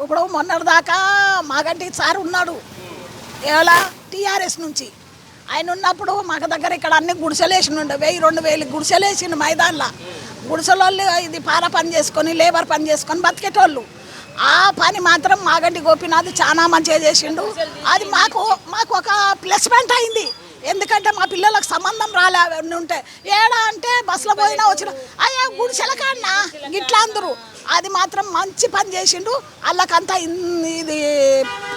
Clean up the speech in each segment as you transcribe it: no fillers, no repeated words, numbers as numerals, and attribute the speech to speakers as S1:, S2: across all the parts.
S1: ఇప్పుడు మొన్నటిదాకా మాగంటి సార్ ఉన్నాడు ఎలా టీఆర్ఎస్ నుంచి ఆయన ఉన్నప్పుడు మాకు దగ్గర ఇక్కడ అన్ని గుడిసెలేసి ఉండే 1000-2000 గుడిసెలేసిండు మైదాన్లో గుడిసెలోళ్ళు ఇది పార పని చేసుకొని లేబర్ పని చేసుకొని బతికేటోళ్ళు ఆ పని మాత్రం మాగంటి గోపీనాథ్ చాలా మంచిగా చేసిండు అది మాకు ఒక ప్లస్ పాయింట్ అయింది ఎందుకంటే మా పిల్లలకు సంబంధం రాలే ఉంటే ఏడా అంటే బస్సులో పోయినా వచ్చిన అయ్యా గుడిసెల కాడనా గిట్లా అందరూ అది మాత్రం మంచి పని చేసిండు వాళ్ళకంతా ఇది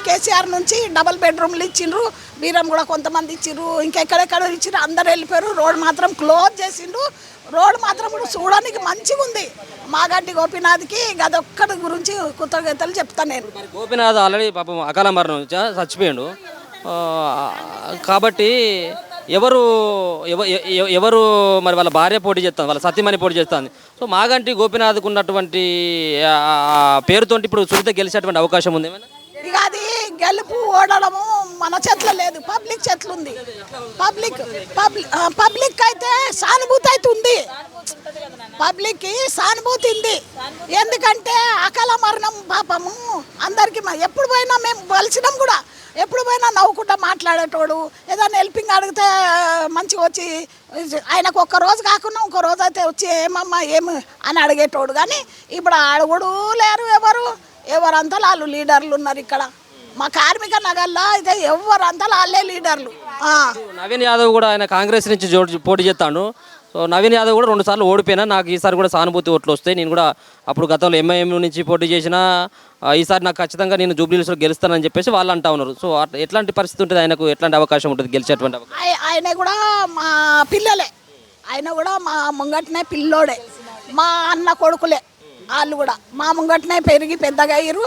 S1: కేసీఆర్ నుంచి డబుల్ బెడ్రూమ్లు ఇచ్చిండ్రు బీరం కూడా కొంతమంది ఇచ్చిండ్రు ఇంకెక్కడెక్కడ ఇచ్చిండ్రు అందరు వెళ్ళిపోయారు రోడ్ మాత్రం క్లోజ్ చేసిండు రోడ్ మాత్రం కూడా చూడడానికి మంచిగా ఉంది మాగంటి గోపీనాథ్కి అదొక్కడి గురించి కృతజ్ఞతలు చెప్తాను నేను.
S2: గోపీనాథ్ ఆల్రెడీ పాపం అకాల మరణం చచ్చిపోయాడు కాబట్టి ఎవరు మరి వాళ్ళ భార్య పోటీ చేస్తుంది వాళ్ళ సతీమణి పోటీ చేస్తుంది. సో మాగంటి గోపీనాథ్కు ఉన్నటువంటి పేరుతో ఇప్పుడు సునీత గెలిచేటువంటి అవకాశం ఉంది ఏమైనా?
S1: ఇక అది గెలుపు ఓడడము మన చేతిలో లేదు పబ్లిక్ చేతిలో ఉంది. పబ్లిక్ అయితే సానుభూతి అయితే ఉంది పబ్లిక్కి సానుభూతి ఉంది ఎందుకంటే అకాల మరణం పాపము అందరికీ ఎప్పుడు పోయినా మేము కలిసినాం కూడా ఎప్పుడు పోయినా నవ్వుకుంటా మాట్లాడేటోడు ఏదైనా హెల్పింగ్ అడిగితే మంచిగా వచ్చి ఆయనకు ఒక్క రోజు కాకుండా ఇంకో రోజు అయితే వచ్చి ఏమమ్మా ఏమి అని అడిగేటోడు కానీ ఇప్పుడు అడుగుడు లేరు ఎవరంతా వాళ్ళు లీడర్లు ఉన్నారు ఇక్కడ మా కార్మిక నగర్లో అయితే ఎవరంతా వాళ్ళే లీడర్లు.
S2: నవీన్ యాదవ్ కూడా ఆయన కాంగ్రెస్ నుంచి పోటీ చేస్తాడు. సో నవీన్ యాదవ్ కూడా 2 సార్లు ఓడిపోయినా నాకు ఈసారి కూడా సానుభూతి ఓట్లు వస్తాయి నేను కూడా అప్పుడు గతంలో ఎంఐఎం నుంచి పోటీ చేసినా ఈసారి నాకు ఖచ్చితంగా నేను జూబ్లీహిల్స్లో గెలుస్తానని చెప్పేసి వాళ్ళు అంటా ఉన్నారు. సో ఎట్లాంటి పరిస్థితి ఉంటుంది ఆయనకు ఎట్లాంటి అవకాశం ఉంటుంది గెలిచేటువంటి అవకాశం?
S1: ఆయన కూడా మా పిల్లలే ఆయన కూడా మా ముంగటనే పిల్లోడే మా అన్న కొడుకులే వాళ్ళు కూడా మా ముంగటనే పెరిగి పెద్దగా అయ్యారు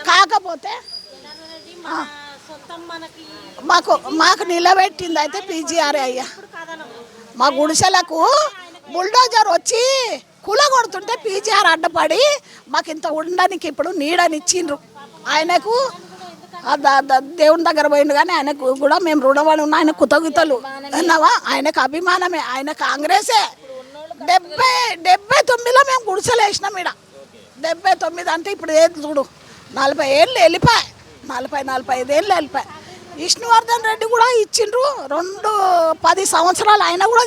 S1: కాకపోతే మాకు నిలబెట్టింది అయితే పీజీఆర్ఏ అయ్యా మా గుడిసెలకు బుల్డోజర్ వచ్చి కుల కొడుతుంటే పీజీఆర్ అడ్డపడి మాకు ఇంత ఉండడానికి ఇప్పుడు నీడనిచ్చిండ్రు ఆయనకు దేవుని దగ్గర పోయిండు కానీ ఆయనకు కూడా మేము రుణపడి ఉన్న ఆయన కృతజ్ఞతలు అన్నావా ఆయనకు అభిమానమే ఆయన కాంగ్రెసే 79లో మేము గుడిసెలు వేసినాం ఇక్కడ 79 అంటే ఇప్పుడు ఏది చూడు 40 ఏళ్ళు వెళ్ళిపోయాయి 45 ఏళ్ళు వెళ్ళిపోయాయి. విష్ణువర్ధన్ రెడ్డి కూడా ఇచ్చిండ్రు 10 సంవత్సరాలు ఆయన కూడా